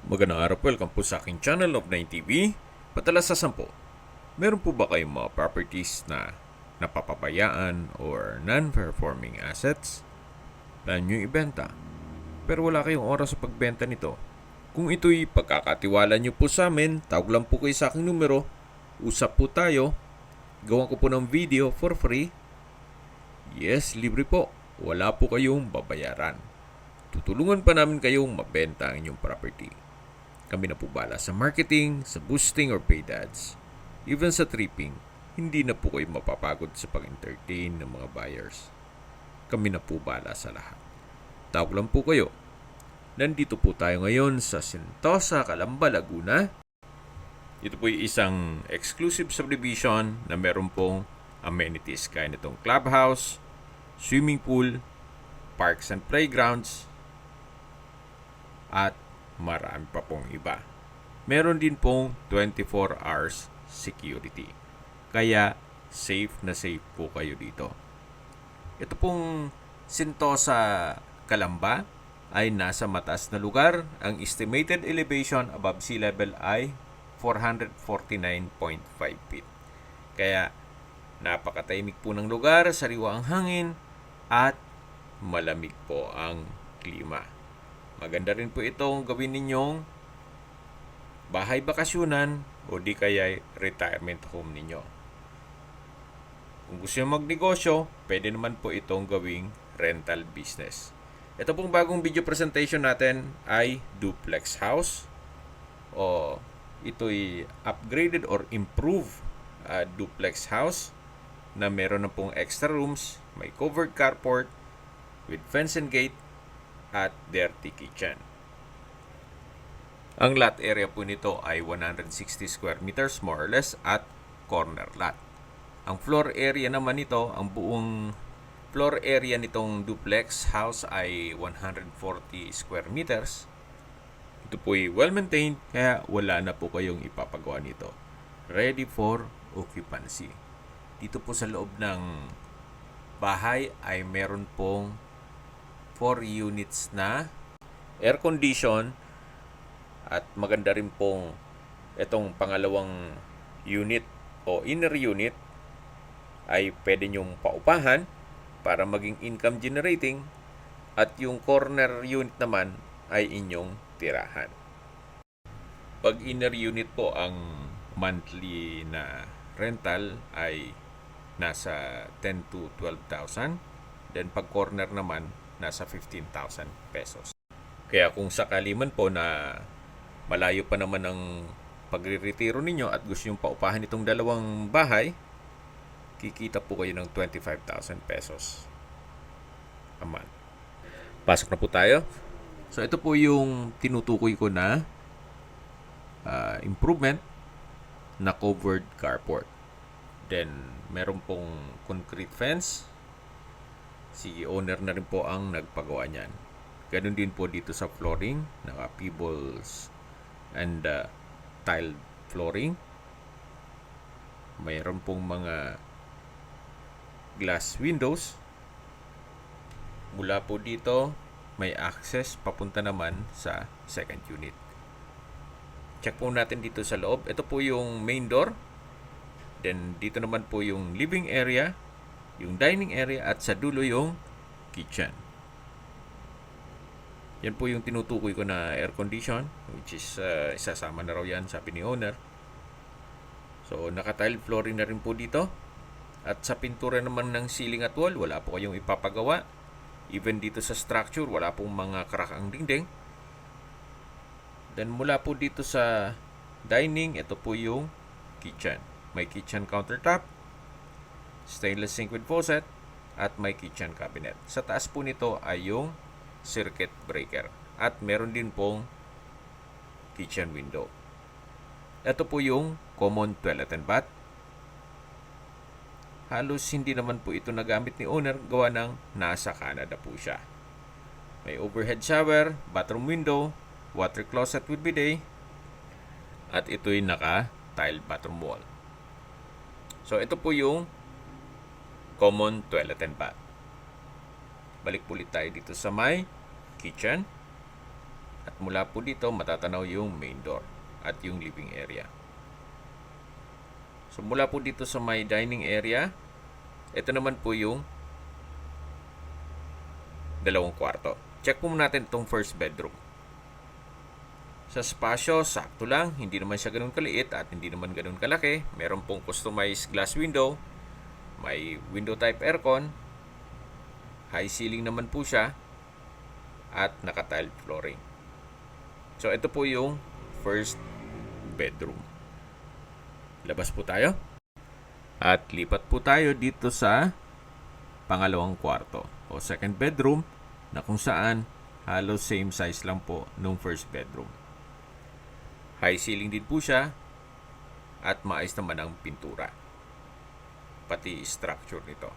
Magandang araw po, welcome po sa aking channel of 9TV. Padala sa 10. Meron po ba kayong mga properties na napapabayaan or non-performing assets? Plan nyo ibenta, pero wala kayong oras sa pagbenta nito. Kung ito'y pagkakatiwala nyo po sa amin, tawag lang po kayo sa aking numero, usap po tayo, gawan ko po ng video for free. Yes, libre po, wala po kayong babayaran. Tutulungan pa namin kayong mabenta ang inyong property. Kami na po bala sa marketing, sa boosting or paid ads. Even sa tripping, hindi na po kayo mapapagod sa pag-entertain ng mga buyers. Kami na po bala sa lahat. Tawag lang po kayo. Nandito po tayo ngayon sa Sentosa, Calamba, Laguna. Ito po ay isang exclusive subdivision na meron pong amenities kaya nitong clubhouse, swimming pool, parks and playgrounds, at marami pa pong iba. Meron din pong 24 hours security. Kaya safe na safe po kayo dito. Ito pong Sentosa Calamba ay nasa mataas na lugar. Ang estimated elevation above sea level ay 449.5 feet. Kaya napakatahimik po ng lugar, sariwa ang hangin, at malamig po ang klima. Maganda rin po itong gawin ninyong bahay bakasyunan o di kaya retirement home ninyo. Kung gusto nyo magnegosyo, pwede naman po itong gawing rental business. Ito pong bagong video presentation natin ay duplex house o ito'y upgraded or improved duplex house na meron na pong extra rooms, may covered carport with fence and gate, at dirty kitchen. Ang lot area po nito ay 160 square meters more or less at corner lot. Ang floor area naman nito, ang buong floor area nitong duplex house ay 140 square meters. Ito po ay well maintained kaya wala na po kayong ipapagawa nito. Ready for occupancy. Dito po sa loob ng bahay ay meron pong 4 units na air condition at maganda rin pong itong pangalawang unit o inner unit ay pwede nyong paupahan para maging income generating at yung corner unit naman ay inyong tirahan. Pag inner unit po ang monthly na rental ay nasa 10 to 12,000, then pag corner naman nasa 15,000 pesos. Kaya kung sakali man po na malayo pa naman ang pagre-retiro ninyo at gusto nyo paupahan itong dalawang bahay, kikita po kayo ng 25,000 pesos a month. Pasok na po tayo. So ito po yung tinutukoy ko na improvement na covered carport. Then meron pong concrete fence. Si owner na rin po ang nagpagawa niyan. Ganun din po dito sa flooring, naka-pebbles and tiled flooring. Mayroon pong mga glass windows. Mula po dito, may access papunta naman sa second unit. Check po natin dito sa loob. Ito po yung main door. Then dito naman po yung living area, yung dining area, at sa dulo yung kitchen. Yan po yung tinutukoy ko na air condition, which is isasama na raw yan, sabi ni owner. So naka-tile flooring na rin po dito. At sa pintura naman ng ceiling at wall, wala po kayong ipapagawa. Even dito sa structure, wala pong mga crack ang dingding. Then mula po dito sa dining, ito po yung kitchen. May kitchen countertop, stainless sink with faucet, at may kitchen cabinet. Sa taas po nito ay yung circuit breaker. At meron din pong kitchen window. Ito po yung common toilet and bath. Halos hindi naman po ito nagamit ni owner, gawa ng nasa Canada po siya. May overhead shower, bathroom window, water closet with bidet, at ito'y naka-tiled bathroom wall. So ito po yung common toilet and bath. Balik ulit tayo dito sa my kitchen. At mula po dito, matatanaw yung main door at yung living area. So mula po dito sa may dining area, ito naman po yung dalawang kwarto. Check po natin itong first bedroom. Sa spasyo, sakto lang. Hindi naman siya ganun kaliit at hindi naman ganun kalaki. Meron pong customized glass window. May window type aircon. High ceiling naman po siya. At naka-tiled flooring. So ito po yung first bedroom. Labas po tayo. At lipat po tayo dito sa pangalawang kwarto o second bedroom na kung saan halos same size lang po nung first bedroom. High ceiling din po siya at maayos naman ang pintura. Pati structure nito.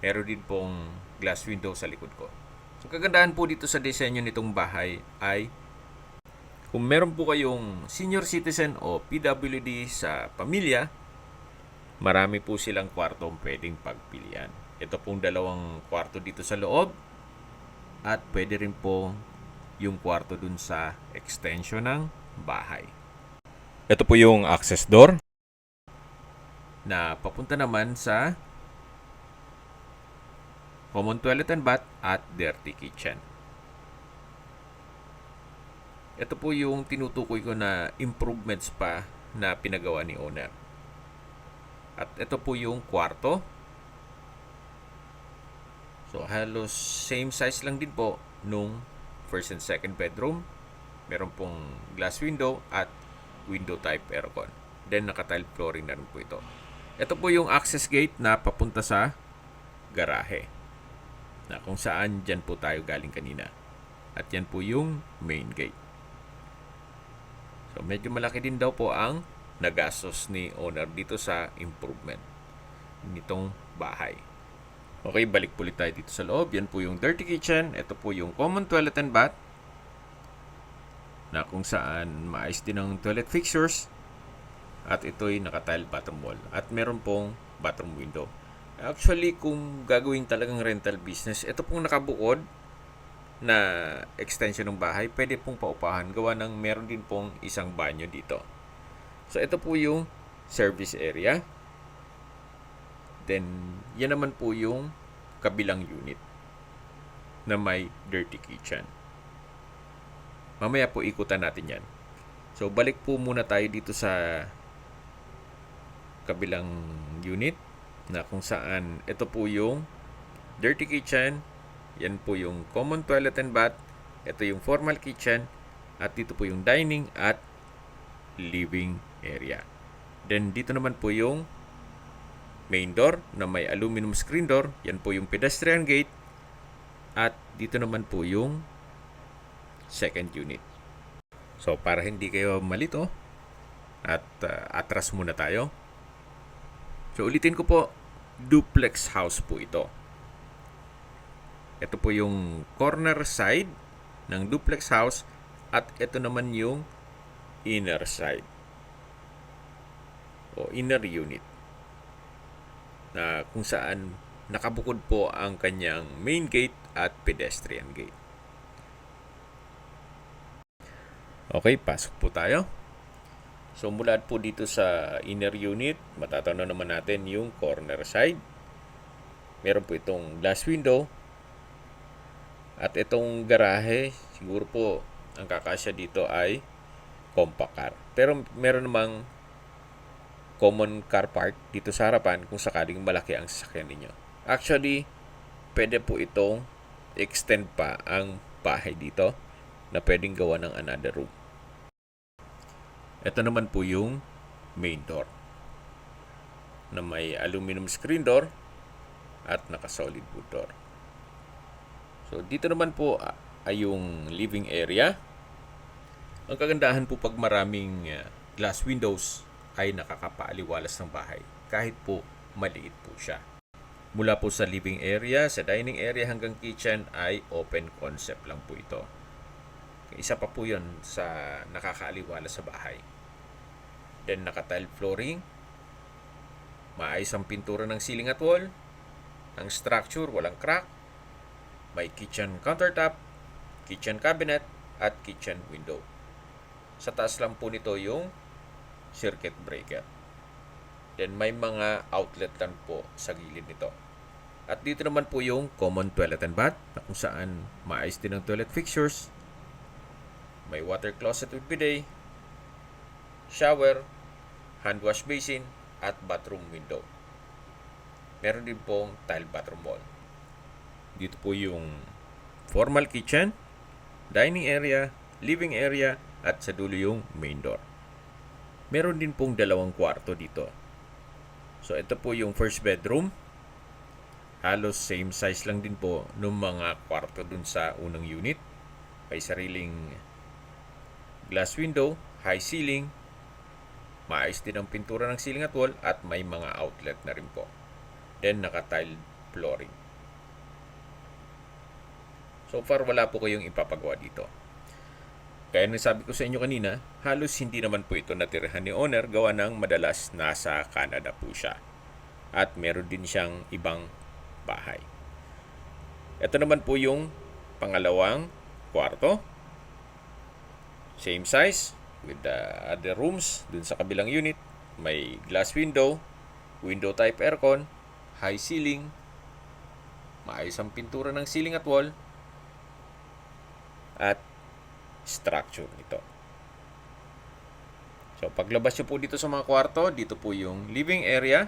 Meron din pong glass window sa likod ko. So kagandahan po dito sa disenyo nitong bahay ay kung meron po kayong senior citizen o PWD sa pamilya, marami po silang kwartong pwedeng pagpilian. Ito pong dalawang kwarto dito sa loob at pwede rin po yung kwarto dun sa extension ng bahay. Ito po yung access door na papunta naman sa common toilet and bath at dirty kitchen. Ito po yung tinutukoy ko na improvements pa na pinagawa ni owner. At ito po yung kwarto. So halos same size lang din po nung first and second bedroom. Meron pong glass window at window type aircon. Then naka-tile flooring na rin po ito. Ito po yung access gate na papunta sa garahe. Na kung saan dyan po tayo galing kanina. At yan po yung main gate. So medyo malaki din daw po ang nagastos ni owner dito sa improvement nitong bahay. Okay, balik po ulit tayo dito sa loob. Yan po yung dirty kitchen. Ito po yung common toilet and bath na kung saan maayos din ang toilet fixtures at ito'y naka-tile bottom wall at meron pong bathroom window. Actually, kung gagawin talagang rental business, ito pong nakabukod na extension ng bahay, pwede pong paupahan. Gawa ng meron din pong isang banyo dito. So, ito po yung service area. Then, yan naman po yung kabilang unit na may dirty kitchen. Mamaya po ikutan natin yan. So, balik po muna tayo dito sa kabilang unit na kung saan ito po yung dirty kitchen. Yan po yung common toilet and bath. Ito yung formal kitchen. At dito po yung dining at living area. Then, dito naman po yung main door na may aluminum screen door. Yan po yung pedestrian gate. At dito naman po yung second unit. So, para hindi kayo malito at atras muna tayo. So, ulitin ko po, duplex house po ito. Ito po yung corner side ng duplex house at ito naman yung inner side o inner unit na kung saan nakabukod po ang kanyang main gate at pedestrian gate. Okay, pasok po tayo. So mula po dito sa inner unit, matatanaw naman natin yung corner side. Meron po itong glass window. At itong garahe, siguro po ang kakasya dito ay compact car. Pero meron namang common car park dito sa harapan kung sakaling malaki ang sasakyan ninyo. Actually, pwede po itong extend pa ang bahay dito na pwedeng gawa ng another room. Ito naman po yung main door na may aluminum screen door at naka-solid wood door. So, dito naman po ay yung living area. Ang kagandahan po pag maraming glass windows ay nakakapaaliwalas ng bahay kahit po maliit po siya. Mula po sa living area, sa dining area hanggang kitchen ay open concept lang po ito. Isa pa po yun sa nakakaaliwalas sa bahay. Then naka-tile flooring. Maayos ang pintura ng ceiling at wall. Ang structure, walang crack. May kitchen countertop kitchen cabinet, at kitchen window. Sa taas lang po nito yung circuit breaker. Then may mga outlet lang po sa gilid nito. At dito naman po yung common toilet and bath na kung saan maayos din ang toilet fixtures. May water closet with bidet, shower, hand wash basin, at bathroom window. Meron din pong tile bathroom wall. Dito po yung formal kitchen, dining area, living area, at sa dulo yung main door. Meron din pong dalawang kwarto dito. So ito po yung first bedroom. Halos same size lang din po ng mga kwarto dun sa unang unit. May sariling glass window, high ceiling, maayos din ang pintura ng ceiling at wall, at may mga outlet na rin po. Then naka-tiled flooring. So far wala po kayong ipapagawa dito. Kaya nasabi ko sa inyo kanina, halos hindi naman po ito natirahan ni owner, gawa ng madalas nasa Canada po siya. At meron din siyang ibang bahay. Ito naman po yung pangalawang kwarto. Same size with the other rooms dun sa kabilang unit. May glass window, window type aircon, high ceiling, maayos ang pintura ng ceiling at wall, at structure nito. So paglabas nyo po dito sa mga kwarto, dito po yung living area,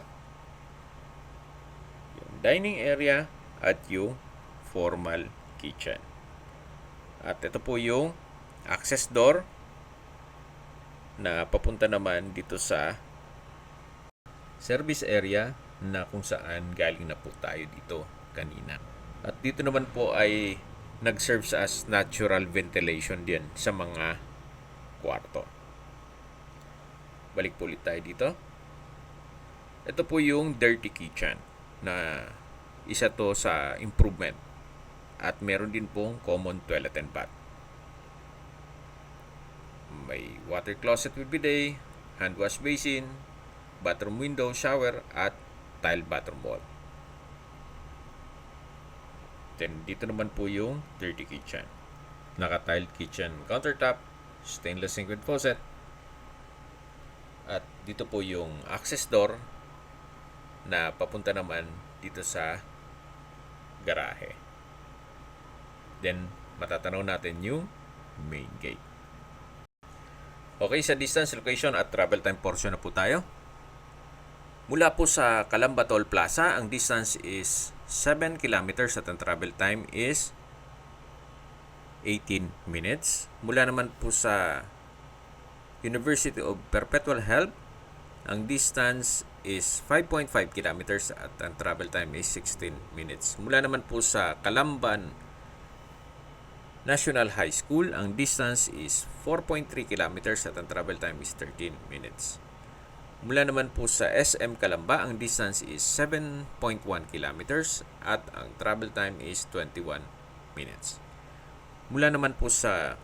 yung dining area, at yung formal kitchen. At ito po yung access door na papunta naman dito sa service area na kung saan galing na po tayo dito kanina. At dito naman po ay nag-serve as natural ventilation din sa mga kwarto. Balik po ulit tayo dito. Ito po yung dirty kitchen na isa to sa improvement. At meron din pong common toilet and bath. May water closet with bidet, hand wash basin, bathroom window, shower, at tile bathroom wall. Then dito naman po yung dirty kitchen. Naka-tiled kitchen countertop, stainless sink with faucet. At dito po yung access door na papunta naman dito sa garahe. Then matatanaw natin yung main gate. Okay, sa distance, location at travel time portion na po tayo. Mula po sa Calamba Toll Plaza, ang distance is 7 kilometers at ang travel time is 18 minutes. Mula naman po sa University of Perpetual Help, ang distance is 5.5 kilometers at ang travel time is 16 minutes. Mula naman po sa Calamban National High School, ang distance is 4.3 kilometers at ang travel time is 13 minutes. Mula naman po sa SM Calamba, ang distance is 7.1 kilometers at ang travel time is 21 minutes. Mula naman po sa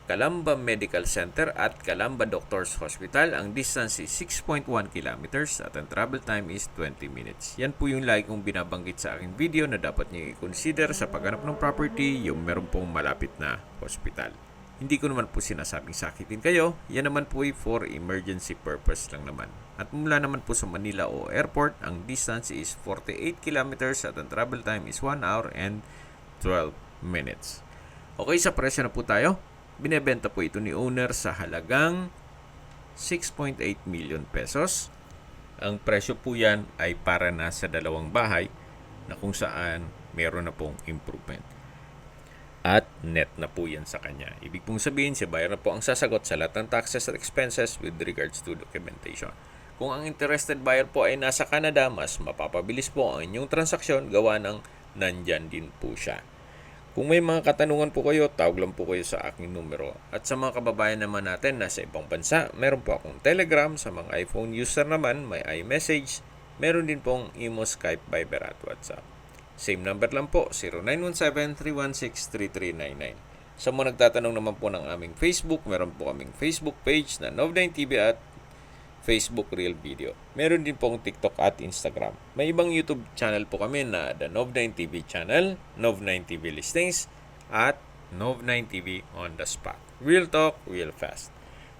Calamba Medical Center at Calamba Doctors Hospital, ang distance is 6.1 kilometers at ang travel time is 20 minutes. Yan po yung lagi kong binabanggit sa aking video na dapat niyo i-consider sa paghanap ng property, yung meron pong malapit na hospital. Hindi ko naman po sinasabing sakitin kayo, yan naman po ay for emergency purpose lang naman. At mula naman po sa Manila o airport, ang distance is 48 kilometers at ang travel time is 1 hour and 12 minutes. Okay, sa presyo na po tayo. Binebenta po ito ni owner sa halagang 6.8 million pesos. Ang presyo po yan ay para na sa dalawang bahay na kung saan meron na pong improvement. At net na po yan sa kanya. Ibig pong sabihin, si buyer na po ang sasagot sa lahat ng taxes at expenses with regards to documentation. Kung ang interested buyer po ay nasa Canada, mas mapapabilis po ang inyong transaksyon gawa ng nandyan din po siya. Kung may mga katanungan po kayo, tawag lang po kayo sa aking numero. At sa mga kababayan naman natin na sa ibang bansa, meron po akong Telegram. Sa mga iPhone user naman, may iMessage. Meron din pong Imo, Skype, Viber at WhatsApp. Same number lang po, 0917-316-3399. Sa mga nagtatanong naman po ng aming Facebook, meron po kaming Facebook page na Nov9TV at Facebook Real Video. Meron din pong TikTok at Instagram. May ibang YouTube channel po kami na The Nov9TV Channel, Nov9TV Listings, at Nov9TV on the spot. Real talk, real fast.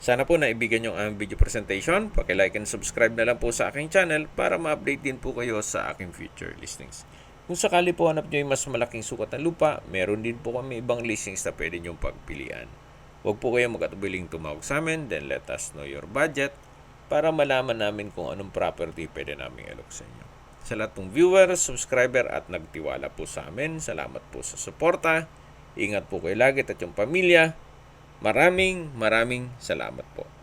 Sana po naibigan yung ang video presentation. Paki-like and subscribe na lang po sa aking channel para ma-update din po kayo sa aking future listings. Kung sakali po hanap nyo yung mas malaking sukat ng lupa, meron din po kami ibang listings na pwede nyong pagpilian. Huwag po kayo mag-atubiling tumawag sa amin, then let us know your budget para malaman namin kung anong property pwede namin alok sa inyo. Sa lahat ng viewer, subscriber at nagtiwala po sa amin, salamat po sa suporta. Ingat po kayo lagi at yung pamilya. Maraming salamat po.